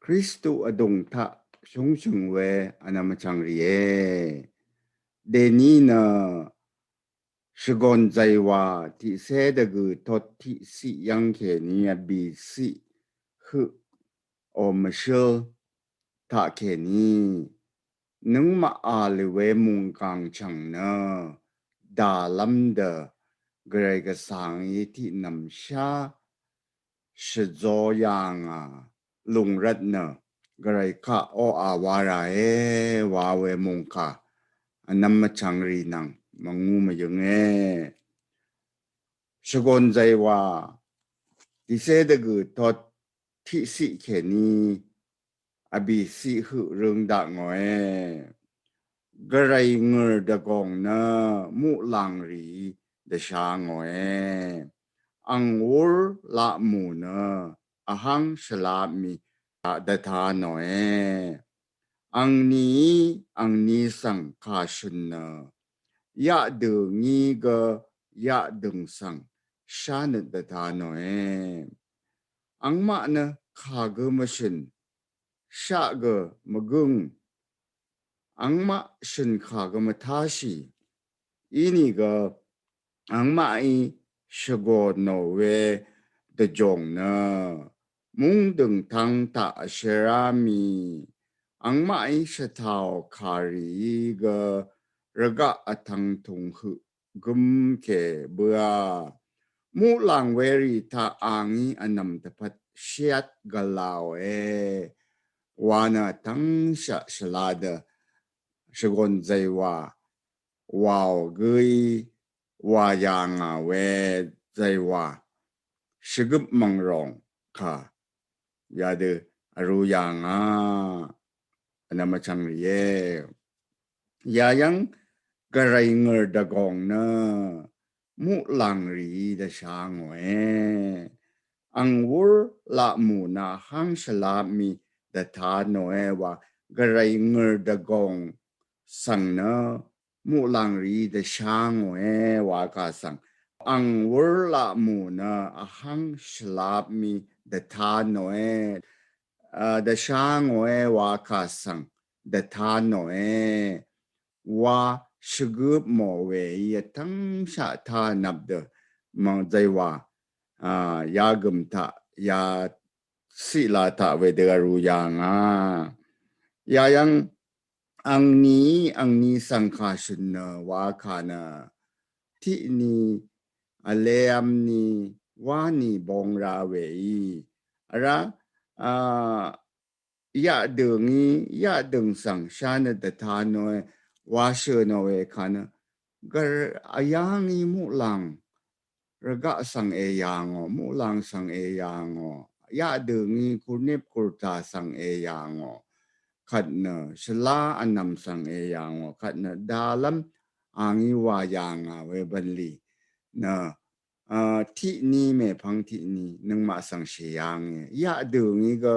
คริสตุอดงทะชงชงเวอนามจังรีเอเดนีนะชกอนใจว่าที่เสดกุทอที่สิยังเคนียบีสิคือโอมเชลทะเคนีนึงมาอาลิเวมุงกังชังนะดาลัมเดเกรกสังยที่นำชาชโจยังอ่ะลุงรัตเนกระไรข้าโออาวาราเอวาเวมงคาอันนั้นมาชังรีนังมังงูมายังเอชกอนใจว่าที่เสดกุทอดที่สิเขนีอบิสิหุเรื่องดักงอยกระไรเงือดกองนะมุลังรีเดชางอยอังวูละมูนะอหังสลามีดะทาหน่อยอังนี้สังคาชุนนะยะดึงงี้ก็ยะดึงสังชาเนดะทาหน่อยอังมานะข้ากมชินชะกมะกุงอังมาชินข้ากมทาชีอีนี่ก็อังมาอีชโกโนเวเดจงนะมุงดึงทังตาเชรามีอังมาอีชะทาวคารีก็ระกะอทังทุงหุกุมเคเบือมูลังเวรีทาอังอีอันนำตะพัดเชียดกะลาววานาทั้งชะลาเดชกอนใจว่า ว้าวกยว่ายังเวใจว่าชกบมังรองค่ะยาเดรู้ยังอันนั้นมาจังเย่ยายังกระไรเงอดกองเนมุลังรีดชางเวอังวูละมูนาหังสลามีดทาโนเอว่ากระไรเงอดกองสังเนมุลังรีดชางเววากาสังอังวูละมูนาหังสลามีดทาโนเอดชางเววากาสังดทาโนเอว่าชกบโมเวยทั้งชาทานับเดมังใจว่ายากมทะยาศิลาทะเวเดอรูยังยายังอังนี้สังขารชนว่าขานะที่นี่เลมนี่วานี่บงราเวีอะไรยาดึงยาดึงสังชาเนตทานโนวาเชโนเวขานะก็อายังนี้มุลังระกะสังเอยางมุลังสังเอยางยาดึงคุณเนบกุตาสังเอยางขัดเนชลาอันนำสังเอยางขัดเนดาลัมอังวายางเวบันลีเนที่นี่เมพังที่นี่นึงมาสังเชียงยาดึงก็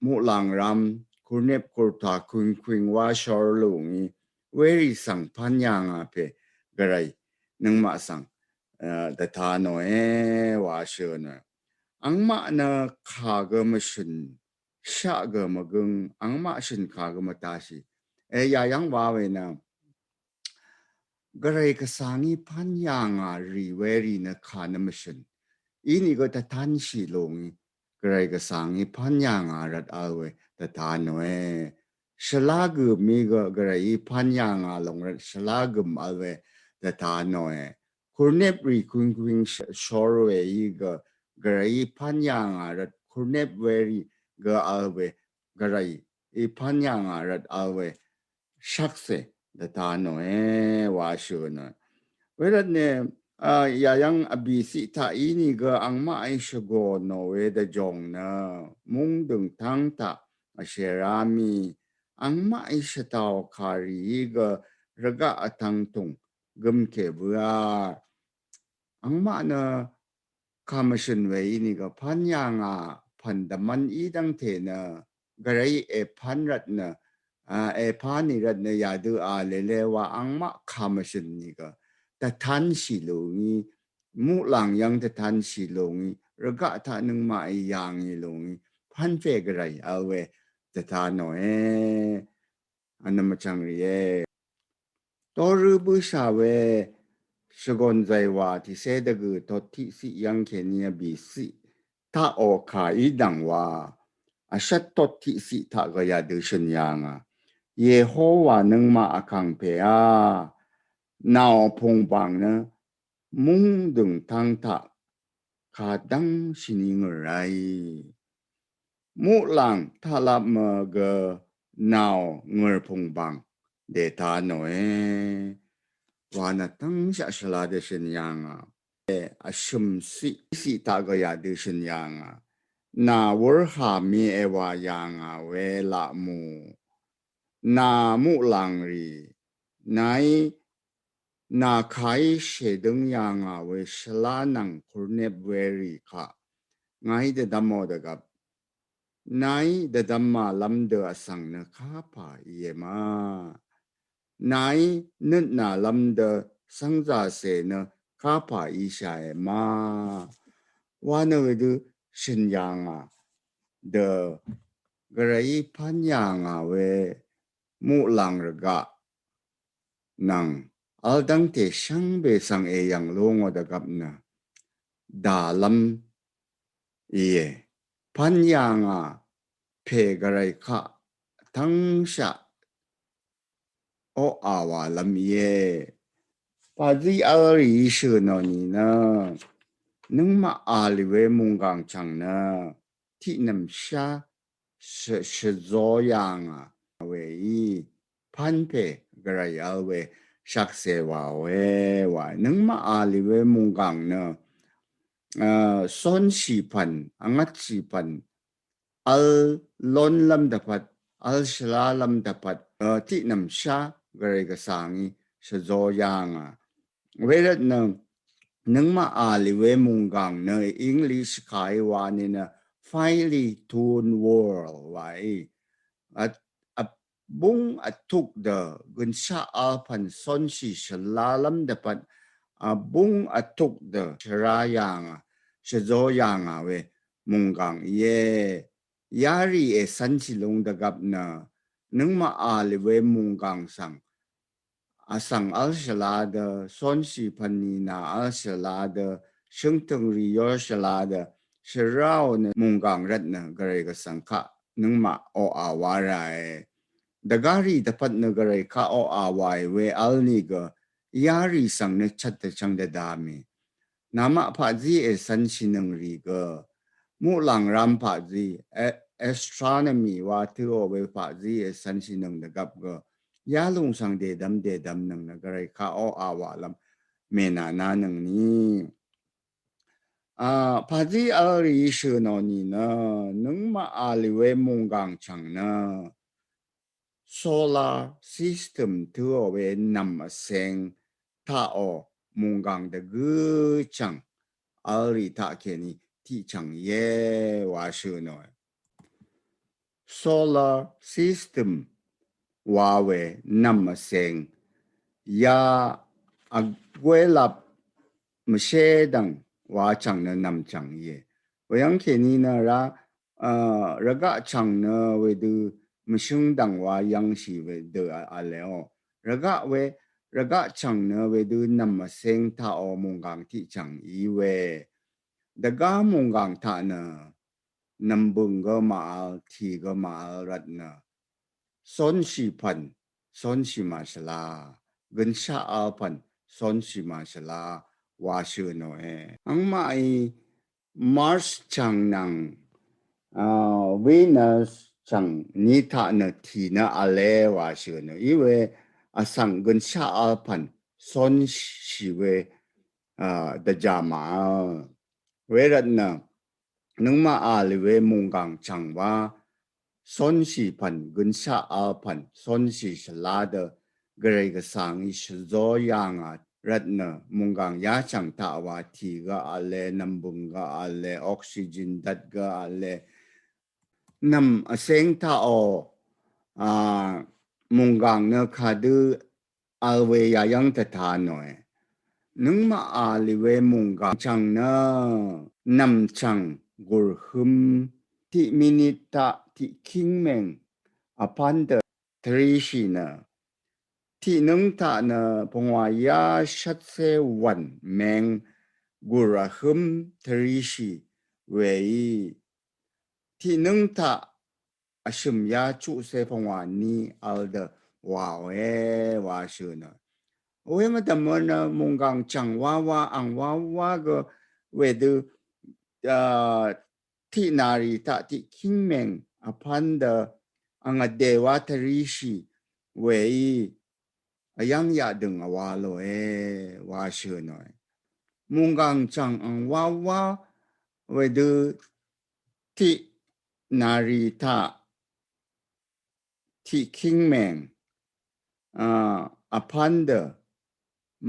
มุลังรำคุณเนบกุตาคุณควิงว่าชอร์ลุงเวริสังพันยังเปกระไรนึงมาสังแต่ทานเอว่าเชื่อนะอังมานะข้ากมชินชะกมกึงอังมาชินข้ากมตาชียายังว่าเวนะกระไรก็สังอีพันยังรีเวรีนะข้านมชินอีนี่ก็แต่ทันชีลงกระไรก็สังอีพันยังรัดเอาเวแต่ทานเอฉลากมีก็กระไรพันยังลงรัดฉลากมาเวแต่ทานเอคุณเนบรีคุณควิงชอร์เวอีก็กระไรพันยังรัดคุณเนบเวรีก็เอาเวกระไรพันยังรัดเอาเวชักเสแต่ทานเอว่าชัวนะเวลาเนี่ยยายังอภิสิทธาอินี่ก็อังมาไอชโกโนเวดจงนะมุงดึงทั้งตาเชรามีอังมาไอชตาวคารีก็ระกะทังตุงกึมเคบัวอังมานะคำชนเวนี่ก็พันยังพันดมันอีดังเทนะกระไรพันรัตนะพันนี่รัตนะยาดูเลเลว่าอังมาคำชนนี่ก็แต่ทันสิลงมุหลังยังแต่ทันสิลงระกะท่านึงมาอียังลง พันเฟกอะไรเอาเวแต่ทานหน่อยอันนั้นมาจังเรียตัวรูปชาเวสกอนใจว่าที่เสดกูทศที่สิยังแค่นี้บีสิถ้าโอคายดังว่าอาชัดทศที่สิถ้าก็อยากดูชนยังอ่ะเยโฮวานึงมาอาคังเปียนาอพงบังนะมุ่งดึงทางทักขาดังชินิงไรมุหลังถ้าลับมาเกนาวเงือพงบังเดตาหน่อยวานาตั้งชัชลาเดชนยังอ่ะอาชุมสิตากอยาเดชนยังอ่ะนาวรหามีเอวายังอ่ะเวลามูนามุหลังรีไหนนาใครเสดึงยังอ่ะเวชลานังคุณเนบเวรีค่ะไงเดดามอดกับไหนเดดามาลำเดอสังนะข้าป่าเยมาไหนนึกนาลำเดอสังจาเสนะข้าป่าอีชายมาวันเวดูชินยังอ่ะเดอกระไรพันยังอ่ะเวมุหลังระกะนังอัลดังเตชังเบสังเอยังลงอดกับนะดาลัมเอพันยังอ่ะเพกระไรคะทั้งชะโออาวาลัมเยปาดีอารีชื่อนอนีนะนึงมาอาลิเวมุงกังจังนะที่นำชาชโซยังอ่ะเวพันเพกระไรเอาเวชักเสวาเววานึงมาอาลิเวมุงกังนะซ้อนสีพันอังัดสีพันอัลลอนลำดับอัลชลาลำดับที่นำชากระไรกสังชโซยังอ่ะเวลานึงมาอาลิเวมุงกังเนยอังกฤษขายวันนี้นะไฟลีทูนวอร์ไว้อัดอับบุงอัดทุกเดอกุนชาอัลพันซอนสีชลาลำดับอับบุงอัดทุกเดอชรายังชโซยังเวมุงกังเยยารีเอสันชิลงดะกับนะนึงมาอาลิเวมุงกังสัง asang al shalada sonsi panina al shalada shungtung riyo shalada shirao ne mungang ratna gare ga sangka nungma o awara dagari dapat na gare ka o awai we al ni ga yari sang ne chat chang da dami nama pha ji e san sinang ri ga mu lang ram pha ji astronomy wa tu o we pha ji e san sinang da gap ga ya lung sang de dam nang na garai ka o awa lam me na na nang ni pa ji a ri shu no ni na nung ma a li we mung gang chang na solar system tu o we nam a seng ta o mung gang de gu chang a ri ta ke ni ti chang ye wa shu no solar system wa we nam a seng ya agwelap mshedang wa chang na nam chang ye wayang ke ni na raga chang na we du mshung dang wa yang shi we de a leo raga chang na we du nam ma seng ta o mong gang ti chang i we daga mong gang ta na nam bung ga ma ti ga ma rat na son shi pan son shi ma shala gần xa ở phần son si ma shala wa shu no ang mai Mars chang nang Venus chang ni tha na thi na ale wa shu no iwe asang gần xa ở phần son si we da jama we rat na nung ma ali we mung gang chang wa son si pan gần xa ở phần son si shala de gare ga sang i shzo yang ratna mungang ya chang ta wa thi ga ale nambung ga ale oxygen dat ga ale nam aseng ta o mungang na khadu alwe ya yang ta tha noi nung ma ali we mungang chang na nam chang gur hum ที่มินิตะที่คิงเมงอพันเดทรีชีนะที่นึงตานะพงวายาชัดเซวันแมงกุระฮึมทรีชีเวยที่นึงตาอาชิมยาชุเซพงวานีอัลเดวาเอวาชูนะโอ้ยมาแต่มันนะมุงกังจังว่าอังว่าก็เวดูที่นาริตะที่คิงเมงอพันเดอังเดวาทริชีเวยยังอยากดึงว่าโลว่าเชื่อหน่อยมุงกังจังอังว่าเวดูที่นาริตะที่คิงเมงอพันเด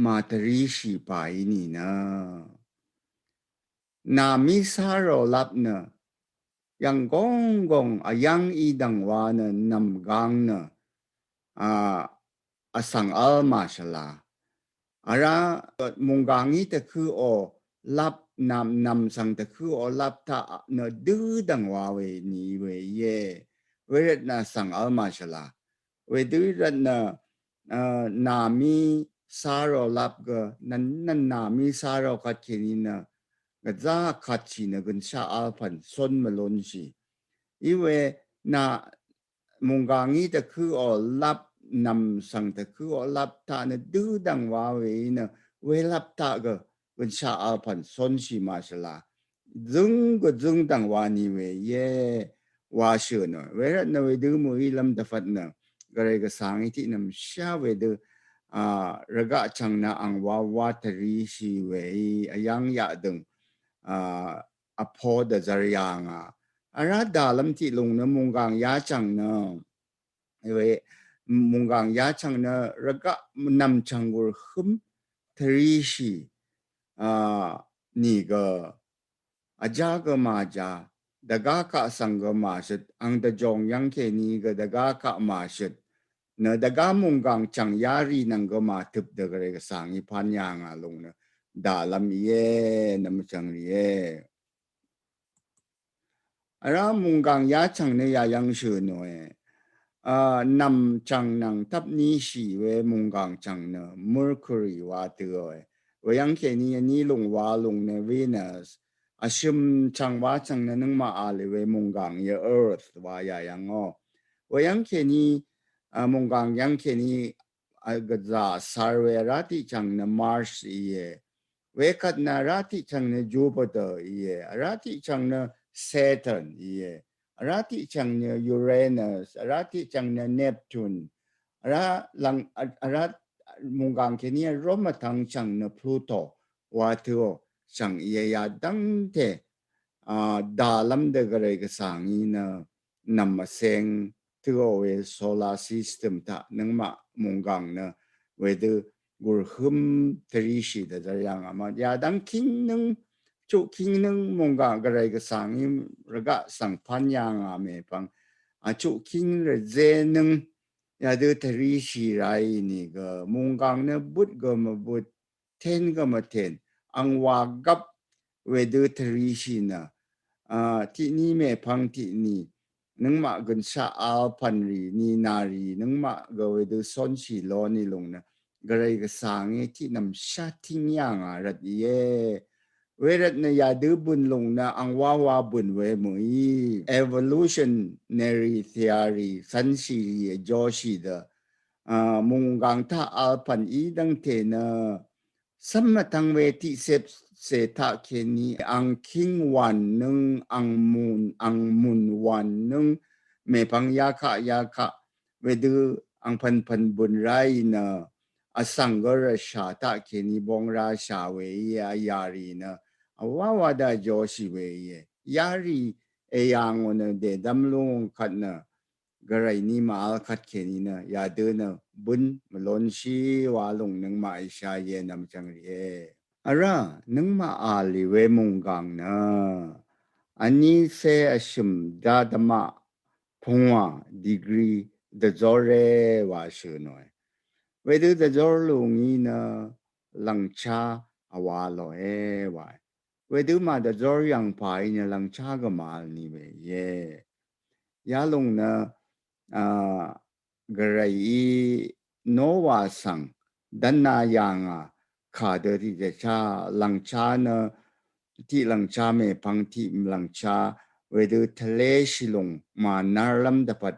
มาทริชีไปนี่นะนามิสาโรลับเนยังกงยังอีดังวานนำกังเนสังอัลมาชลาอาระมุงกังอีตะคือโอลับนำสังตะคือโอลับตาเนดื้อดังวาเวนีเวเยเวรนะสังอัลมาชลาเวดื้อรันนามิสาโรลับก็นั่นนามิสาโรกัดเขนินะก็จะขัดชีนะกันชาอัลพันส่วนมาลนชีอีเวนามุงกางอีตะคืออลับนำสังตะคืออลับตานะดื้อดังว่าเวนะเวลับตาก็กันชาอัลพันส่วนชีมาชลาจึงดังว่านี่เวเยว่าเชื่อเนอะเวรนะเวดื้อมือลำตะฟัดนะก็เลยก็สังอีที่นำชาเวดื้อระกะจังนะอังว่าทรีชีเวยังอยากดึงอพอดจารยังอาราดาลัมที่ลงนะมุงกังยาจังนะเวมุงกังยาจังนะระกะนำจังกุรขุมทรีชีนี่ก็อาจารย์ก็มาจาดกากะสังก็มาสุดอังตะจงยังแค่นี้ก็ดกากะมาสุดเนดกามุงกังจังยารีนังก็มาทึบดกเรกสังอีพันยางลงนะดาลัมเย่นำจังเย่อารามุงกังยาจังเนี่ยยังชื่อหน่อยนำจังนังทับนี้สีเวมุงกังจังเนอ Mercury ว่าตัวเวยังแค่นี้ลงว่าลงใน Venus อาชิมจังว่าจังนั้นมาอาลีเวมุงกังเย Earth ว่ายังอ๋อเวยังแค่นี้มุงกังยังแค่นี้ก็จะสารเวราติจังเน Mars เยเวกัดนาราติจังเน Jupiter เยราติจังเน Saturn เยราติจังเน Uranus ราติจังเน Neptune ราลังรามุงกังแค่นี้รวมทั้งจังเน Pluto ว่าตัวจังเยียดังเทดาลัมเดกเรกสังอีนะนำมาเซงตัวเวโซลาร์ซิสเต็มตานังมามุงกังนะเวดูกุรหุมทรีชีดจะยังอามายาดังคิงนึงจุคิงนึงมุงกังกเรกสังอีระกะสังพันยังอาเมปังจุคิงเรเจนึงยาดูทรีชีไรนี่ก็มุงกังเนี่ยบุตรก็มาบุตรเทนก็มาเทนอังวากับเวดูทรีชีนะที่นี่แม่พังที่นี่นึงมากันชาอัลพันรีนี่นารีนึงมาก็เวดูสอนชีโลนี่ลงนะก็เลยก็สร้างที่นำชาทิ้งยังรัดเย่เวรัดเนี่ยยาดูบุญลงนะอังว่าบุญเวมุย evolutionary theory สันชีจอชีเดมุงกังท่าอัลพันอีดังเทนะสมทังเวทีเสถาเคนีอังคิงวันนึงอังมุนวันนึงเมพังยาคะเวดูอังพันบุญไรนะอสังกรชาตาเคนีบงราชาเวียารีนะว่าดาโจชิเวียารียังวันเดดัมลุงขัดนะกระไรนี่มาอัลคัดเคนีนะยาเดินบุญมลนชีวาลงนึงมาอิชาเยนำจังเรียอาระนึงมาอาลีเวมุงกังนะอันนี้เซอชิมดาดมาพงวาดีกรีเดจอเรวาชื่อหน่อยเวดูเดจอร์ลุงอีนะลังชาอาวาโลเอวา wedu ma da zor yang pai ne lang cha ga mal ni we ye ya long na garai no wa sang dan na yang kha de ri de cha lang cha na ti lang cha me pang ti lang cha wedu thale shilong ma narlam da pat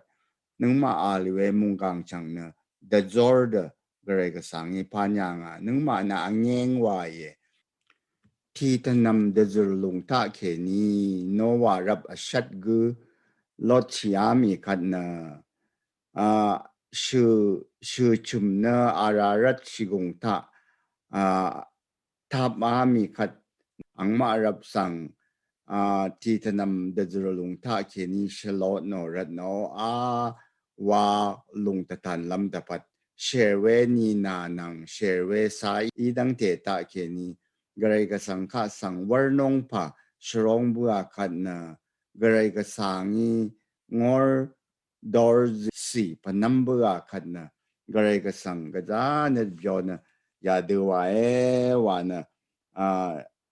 nung ma aliwe mung kang chang na da zor da garai ga sang i pa nya nung ma na angeng wa yeที่ทนำเดจลุงท่าเขนีโนวารับชัดกูลดชียามีขัดนะอ่าชื่อชุมเนอารารัตชิกงท่าทับอามีขัดอังมารับสั่งที่ทนำเดจลุงท่าเขนีชลอดโนรัตโนว่าลุงตะทันลำตะพัดเชเวนีนานังเชเวสายอีดังเตตาเขนีgarai ka sang kha sang warnong pa shrong bua khat na garai ka sangi ngor dor si pa nambua khat na garai ka sang ga ja ne byo na ya de wa na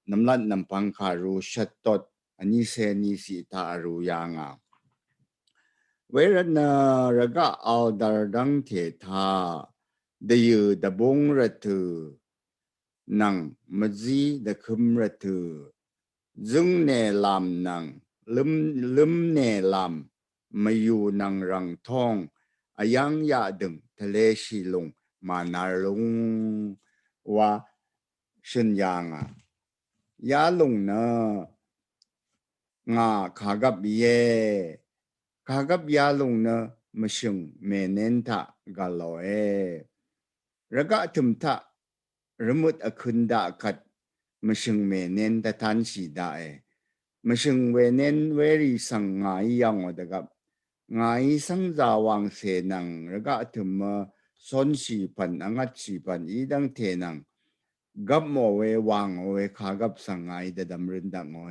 namlat nampang kha ru shatot ani se ni si ta ru ya nga Whereas na raga al dardang te tha de yu da bong ratu nang mazi da khum ratu zung ne lam nang lum ne lam mayu nang rang thong ayang ya deng thale shi lung ma na lung wa shin yang ya lung na nga khagap ye khagap ya lung na mashung menen ta galoe raga tum ta remut akunda kat mashung menen ta tan si da mashung wenen weri sang ngai yang odagap ngai sang za wang se nang raga tum son si pan angat si pan idang te nang gap mo we wang we khagap sang ngai da dam rin da mo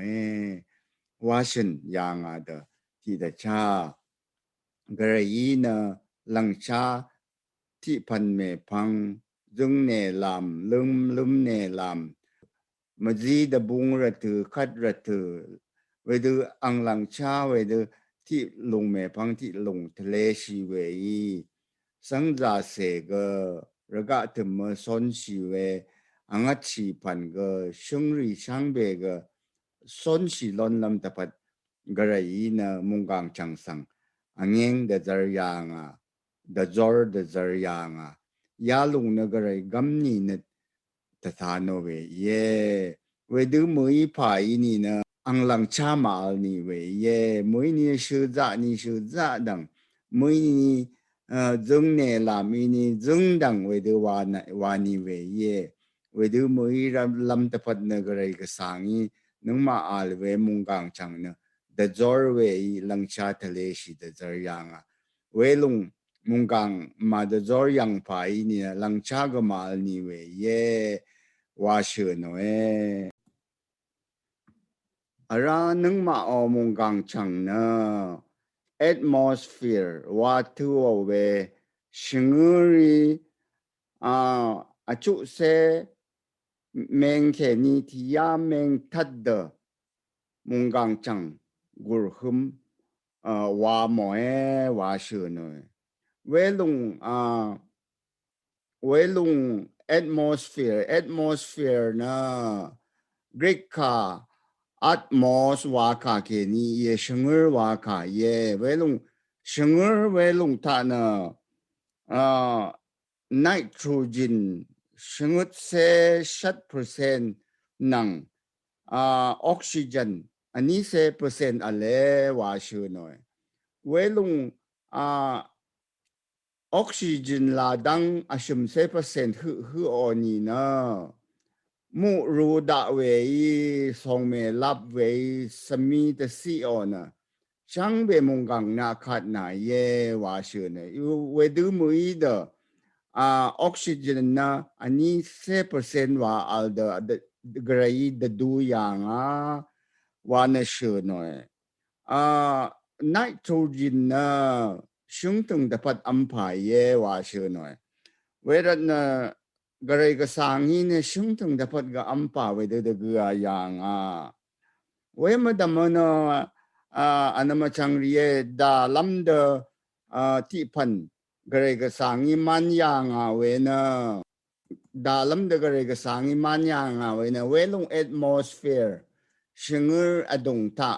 washin yang da ti da cha garai na lang cha ti pan me pang dung ne lam lum ne lam mazi da bung ra tu khat ra tu we du ang lang cha we du ti lung me pang ti lung tle shi we sang za se ge ra ga tu mo son shi we angat chi pan ge shung ri chang be ge son shi lon lam ta pat garai na mung gang chang sang angeng da zar yang da zor da zar yang ya lung na garai gam ni na ta tha no we ye we du mui pa ni na ang lang cha ma ni we ye mui ni shu za dang mui ni zung ne la mi ni zung dang we du wa ni we ye we du mui lam ta pat na garai ka sangi nung ma al we mung gang chang na da zor we lang cha thale shi da zar yang we lung mung gang ma da zor yang pa ni lang cha ga ma ni we ye wa shu no ara nung ma o mung gang chang na atmosphere wa tu o we shinguri a chu se meng ke ni ti ya meng tad de mung gang chang gur hum wa mo wa shu no we lung atmosphere na great ka atmos wa ka ke ni ye shengur wa ka ye welung shengur welung ta na nitrogen shengut se shat percent nang oxygen ani se percent ale wa shu noi welung oxygen la dang ashum se percent hu oni na mu ru da we song me lap we sami de si ona chang be mong gang na khat na ye wa shu ne we du mu de oxygen na ani se percent wa al de grai de du yang wa na shu no nitrogen na shung tung da pat ampa ye wa shu no we na garai ga sangi ne shung tung dapat ga ampa we de ga yang we ma da mana anama chang rie da lam de ti pan garai ga sangi man yang we na da lam de garai ga sangi man yang we na we lung atmosphere shingur adong ta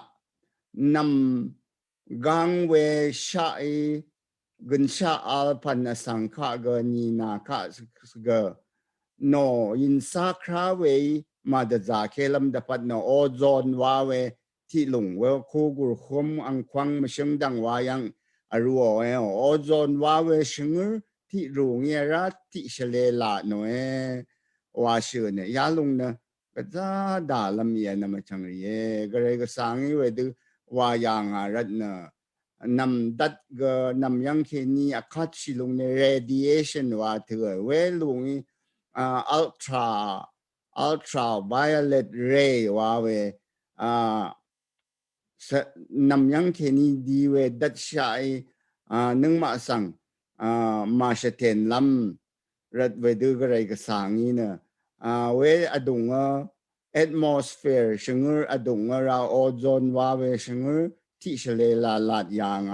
nam gang we shai gun sha al pan na sang kha ga ni na kha ga no in sa kra we ma da za ke lam da pat no ozon wa we ti lung we khu gur khom ang kwang ma sheng dang wa yang aruo ozon wa we shing ti ru nge ra ti shale la no wa shi ne ya lung na ga za da lam ye na ma chang ye ga re ga sang we du wa yang rat na nam dat ga nam yang ke ni akat shi lung ne radiation wa thue we lung ultraviolet ray wa we nam yang ke ni di we dat shai nung ma sang ma sha ten lam rat we du ga rai ga sang ni na we adung atmosphere shingur adung ra ozone wa we shingur ti shale la lat yang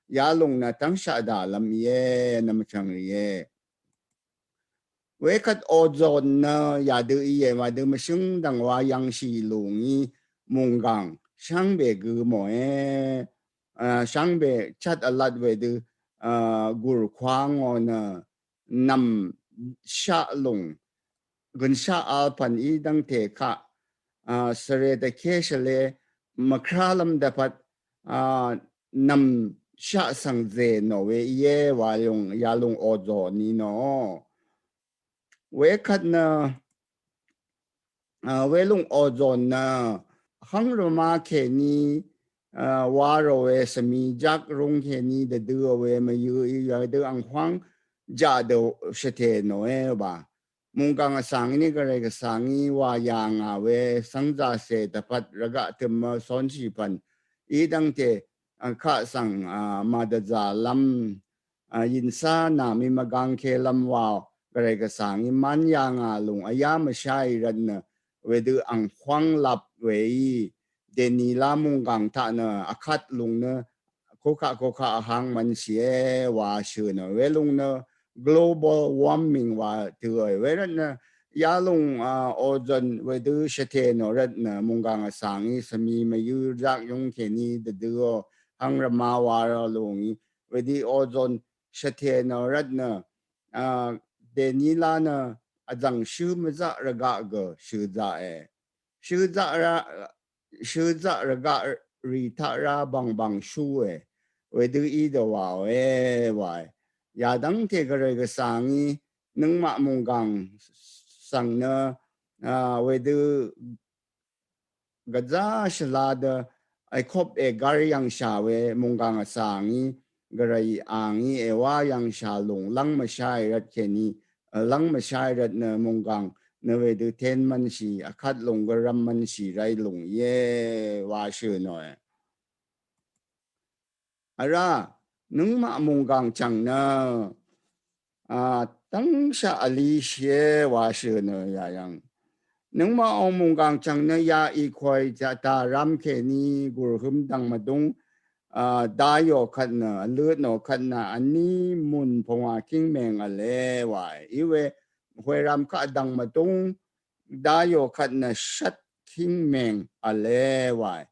ya lung na tang sha da lam ye nam chang ye we kat ozone na ya de ye ma de ma shung dang wa yang shi lung yi mung gang shang be gu mo shang be chat a lot we de gur kwang on nam sha lung gun sha al pan i dang te ka sare de ke shale makralam da pat nam sha sang ze no we ye wa lung ya lung ozone ni no we kat na we lung ozone na hang roma ke ni wa ro we sami jak rong ke ni de de we ma yu ya de ang hwang ja de shete no ba mung kang sang ni ga re ga sang ni wa yang we sang za se da pat raga te ma son chi pan i dang te kha sang ma da za lam yin sa na mi ma gang ke lam wa garai ga sang i man yang lung aya ma shai ran na we du ang hwang lap we de ni la mung gang ta na akhat lung na ko kha hang man sie wa shu na we lung na global warming wa tu we ran na ya lung ozone we du shate no ran na mung gang sang i sami ma yu jak yong ke ni de du hang ra ma wa ra lung we di ozone shate no ran na de ni la na azang shu ma za ra ga ga shu za ra ga ri ta ra bang shu we du i de wa wa ya dang te ga re ga sang i nung ma mung gang sang na we du ga za shla de ai khop gar yang sha we mung gang sang i ga rai ang i wa yang sha lung lang ma shai rat ke ni lang ma shai rat na mung gang na we du ten man shi akhat lung ga ram man shi rai lung ye wa shu no ara nung ma mung gang chang na当下里些话是呢呀样，能嘛我们讲讲呢呀一块在大 ram ke ni gur hum dang ma dong da yo khat na lut no khat na ani mun phwa king meng a le wa iwe hoi ram ka dang ma dong da yo khat na shat king meng a le wa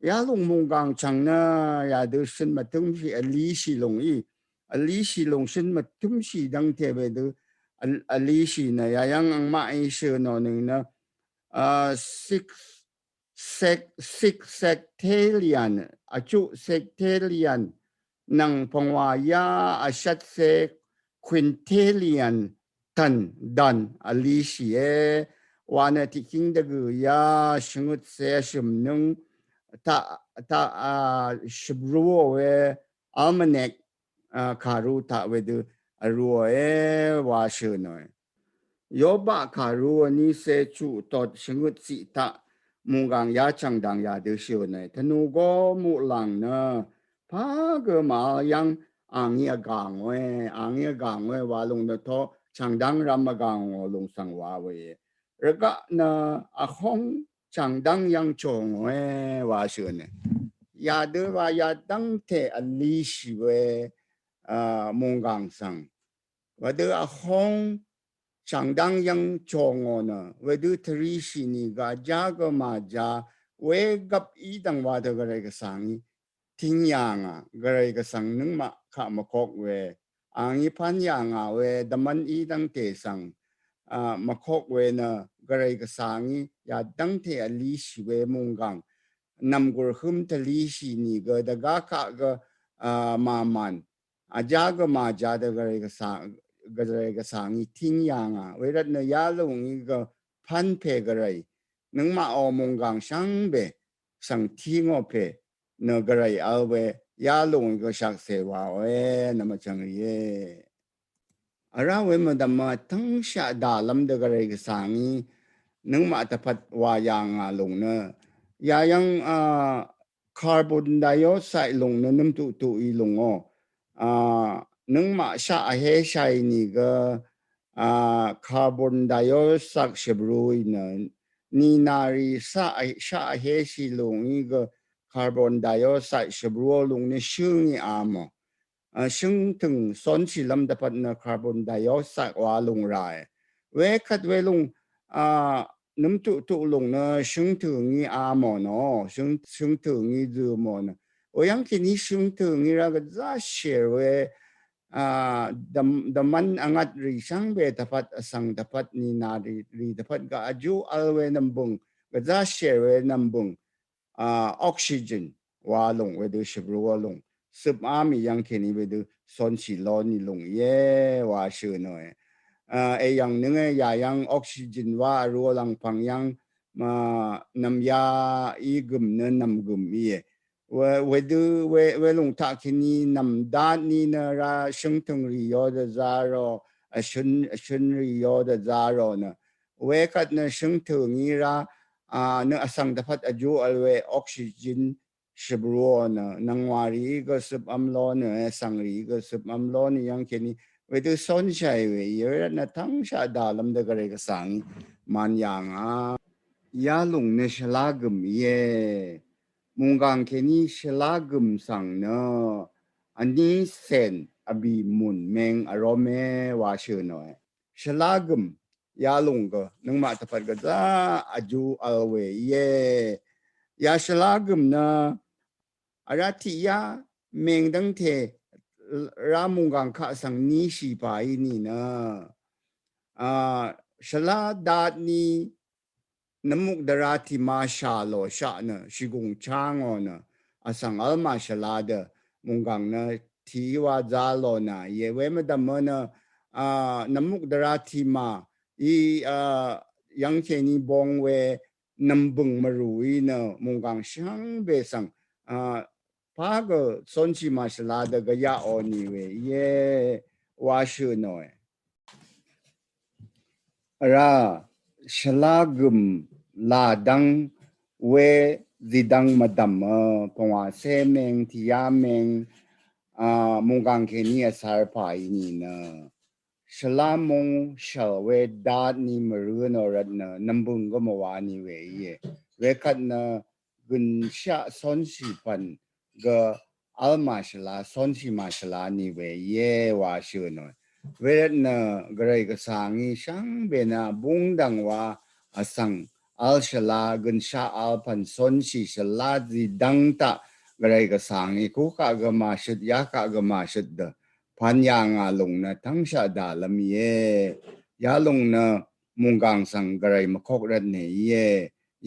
ya lung mung gang chang na ya de shin ma tung shi a li shi long yi a li shi long shin ma tum shi dang te be de a li shi na ya yang ang ma ai shi no ning na six sectarian a chu sectarian nang pongwa ya a shat se quintillion tan dan a li shi e wana ti king de gu ya shingut se shim nung ta shibruo we almanac karu ta we du ruo wa shu no yo ba karu ni se chu tot shingut si ta mungang ya chang dang ya de shu ne tanu go mu lang na pa ge ma yang ang ya gang we wa long de to chẳng đăng ramagang lung sang wa we raga na ahong chẳng đăng yang chong we wa shune ya de wa ya dang te ali shi we mong gang sang wa de ahong chẳng đăng yang chong na we de tri shi ni ga ja ga ma ja we gap i dang wa de ga ga sang ting yang ga ga sang nung ma kha ma kok we ang i pan yang we daman i dang te sang ma khok we na garai ka sangi ya dang te ali shi we mungang nam gur hum te li shi ni ga da ga ka ga ma man a ja ga ma ja da garai ka sangi ting yang we rat na ya lung i ga pan pe garai nang ma o mungang sang be sang ting o pe na garai al we ya lung ga shak se wa we na ma chang ye ara we ma da ma tang sha da lam da garai ga sangi nang ma ta phat wa yang lung na ya yang carbon dioxide lung na nam tu tu i lung o nang ma sha a he shai ni ga carbon dioxide shebrui na ni nari sha a he shi lung i ga carbon dioxide shebruo lung ni shung i amoซึ่งถึงซ้อนสีลำดับนะคาร์บอนไดออกไซด์ว่าลงรายเวคัดเวลงน้ำตุลงนะซึ่งถึงงี้อาหมอนะซึ่งถึงงี้ดูหมอนะโอ้ยังคิดนี้ซึ่งถึงงี้เราก็จะเชื่อเวดัมมันอังัดรีช่างเวทัพัดสังทัพัดนี่นารีทัพัดก็อายุอัลเวนัมบุงก็จะเชื่อเวนัมบุงออกซิเจนว่าลงเวดูชิบรัวลงซึบอามียังแค่นี้ไปดูส่วนสีร้อนนี่ลงเย่ว่าเชื่อหน่อยไออย่างนึงอย่ายังออกซิเจนว่ารัวลังพังยังมานำยาอีกึมเนนำกึมอีเวดูเวลงทักที่นี่นำด้านนี้นะราซึ่งถึงริโอเดจาโรชุนริโอเดจาโรนะเวกัดนะซึ่งถึงนี้ราเนื้อสังตพัดอายุอัลเวออกซิเจนชิบรัวนะนังวารีก็สิบอัมโลนะสังรีก็สิบอัมโลนี่ยังแค่นี้เวทีสนใจเว้ยเยอะนะทั้งชาดาลำเดกอะไรก็สังมันยังยาลุงเนชลากึมเย่มุงกังแค่นี้ชลากึมสังเนอะอันนี้เซนอบีมุนเมงอารมณ์ว่าเชื่อหน่อยชลากึมยาลุงก็นึกมาตะพัดก็จะอายุเอาเว้ยเย่ยาชลากึมนะอาราธิยาเมงดังเทรามุงกังข้าสังนี้สีไปนี่นะชลาดาดนี้น้ำมุกดาราธิมาชาโลชาเนะชิกุงช่างอนะสังอัลมาชลาเดมุงกังนะทีว่าจาโลนะเยเวมดามนะน้ำมุกดาราธิมาอียังเชนีบงเวน้ำบึงมารุยนะมุงกังช่างเบสังพาก็สนชิมาชลาเดกยาออนี่เวเยวาชื่อหน่อยราชลากึมลาดังเวจิดังมาดัมปงว่าเซเมงทิยาเมงมุงกังเคนีสารพายนี่นะชลามงชลเวดาดนี่มรือนอรัตนะนัมบุงก็มาวานี่เวเยเวคัดนะกุนชะสอนสีปันก็อัลมาชลาสอนสีมาชลานี่เวเยวาชื่อหน่อยเวรนะกระไรก็สังอีช่างเบนะบุงดังว่าสังอัลชลากุนชาอัลพันสอนสีชลาจีดังตะกระไรก็สังอีคุกะก็มาชุดยากะก็มาชุดเดพันยางลงนะทั้งชาดาลมียาลงนะมุงกังสังกระไรมาคกรันเนี่ย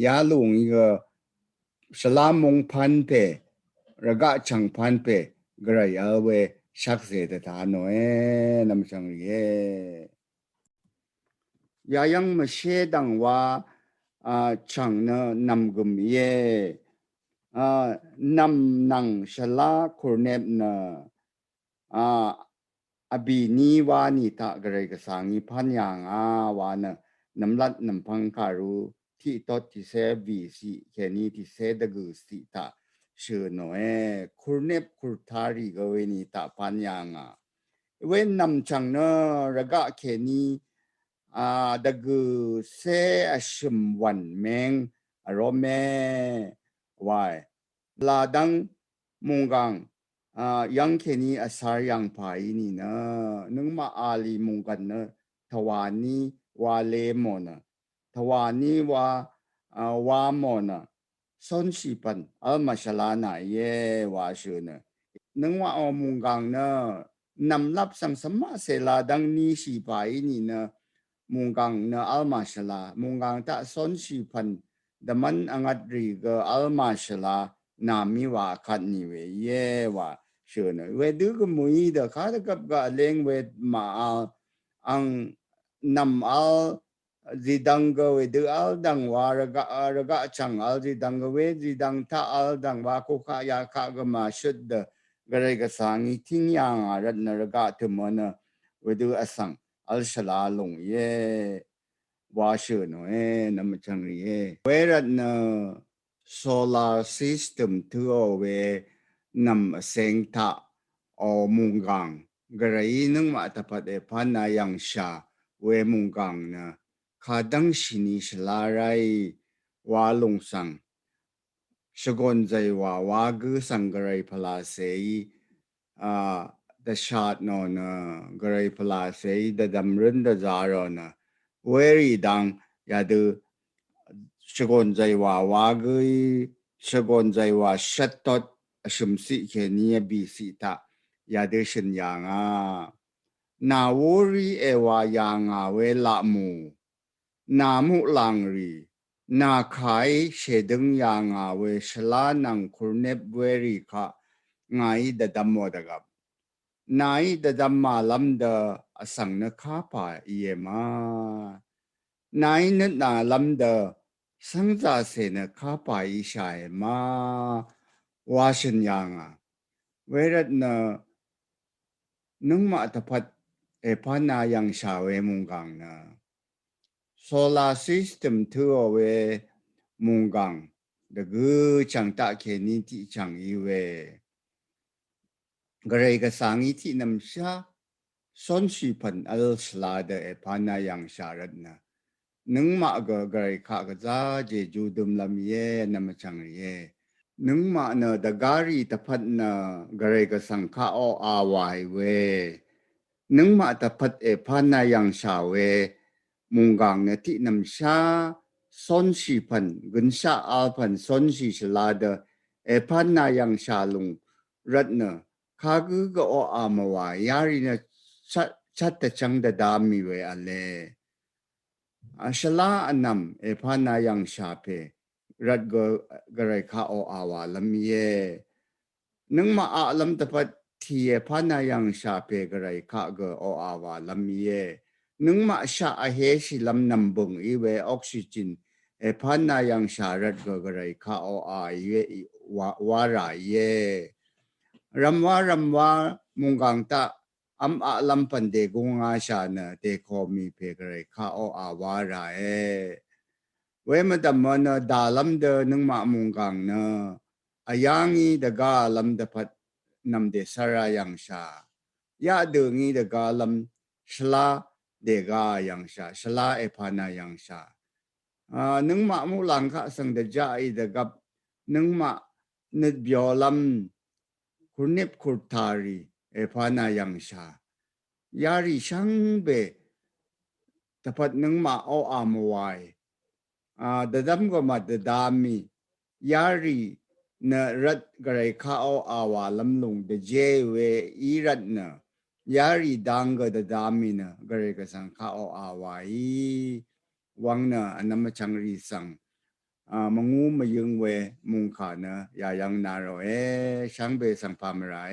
ยาลงอีกสลามงพันเประกะชังพันเปกระไรเอาเวชักเสดตาโนน้ำชังเย่ยายังมาเชดังว่าชังนะนำกุมเย่นำนังชลาคุรเนบนะอบีนีวานิตะกระไรกสังอีพันยางวานะน้ำลัดน้ำพังคารุที่ตอดที่เซบีสิแค่นี้ที่เซดกุสิตาชื่อหน่อยคุรเนบคุรทารีกเวนิตะพันยาง เว้นนำจังเนระกะเคนีดะกูเซอชิมวันเมงอารมเมวายลาดังมุงกังยังเคนีอาสารยังไปนี่นะนึงมาอาลีมุงกันเนทวานีวาเลมอนะทวานีวามอนะสนชีปันอัลมาชลานาเยวาชูนะนึงว่าเอามุงกังเนนำรับสังสมะเสลาดังนี้ชีไปนี่นะมุงกังเนอัลมาชลามุงกังตะสนชีพันดัมันอังัดรีกอัลมาชลานามิวาคัดนี่เวเยวาชูนะเวดูกมุยเดข้าตกับกะเลงเวมาอังนำอัลzidang we du al dang wa raga chang al zidang we zidang ta al dang wa ko kha ya kha ga ma shud da gare ga sangi ting yang a rat na raga tu mana we du asang al shala long ye wa shu no nam chang ye we rat na solar system tu o we nam seng ta o mungang gare nung ma ta pa de pa na yang sha we mungang naขาดังชินีชลาไรวาลงสังชกอนใจวากือสังกรายพลาเซยดชาตินอนกรายพลาเซยดำรินดจารอนเวรีดังยาดูชกอนใจวากือชกอนใจชัดตดชมสิเคนียบีสิตายาดูฉันยังนาวรีเอวายังเวลามูนามุลังรีนาขายเชดึงยางเวชลานังคุรเนบเวรีค่ะไงเดดัมโมดกับนายเดดัมมาลัมเดอสังนข้าป่าเยมานายนนาลัมเดสังจาเสนข้าป่าอิชายมาวาชนยางเวรดนนึงมาตพัดพานายังชาเวมุงกังนะsolar system tu we mungang de gu chang ta ke ni ti chang yi we gare ga sang yi ti nam sha son shi pan al sla de e pana yang sharat na nung ma ga gare kha ga za je ju dum lam ye nam chang ye nung ma na da gari ta phat na gare ga sang kha o a wai we nung ma ta phat e pana yang sha we mungang na ti nam sha son shi pan gun sha al pan son shi shla de e pan na yang sha lung rat na kha gu ga o a ma wa yari na chat ta chang da da mi we ale a shla anam e pan na yang sha pe rat go ga rai kha o a wa lam ye nung ma a lam ta pat thi e pan na yang sha pe ga rai kha ga o a wa lam ye nung ma sha a he shi lam nam bung I we oxygen e phan na yang sha rat go garai kha o a ye wa ra ye ramwa mungang ta am a lam pan de gunga sha na te kho mi pe garai kha o a wa ra we ma da ma na da lam de nung ma mungang na ayangi da ga lam da phat nam de sara yang sha ya de ngi da ga lam shla de ga yang sha shla e phana yang sha nung ma mu lang kha sang da ja I da gap nung ma nit byolam kurnip kurtari e phana yang sha yari shang be tapat nung ma o amwai da dam go ma da dami yari na rat garai kha o awa lam lung da je we I rat na yari danga da dami na garai ka sang kha o awa I wang na anam chang ri sang mangu mayung we mung kha na ya yang na ro shang be sang pamra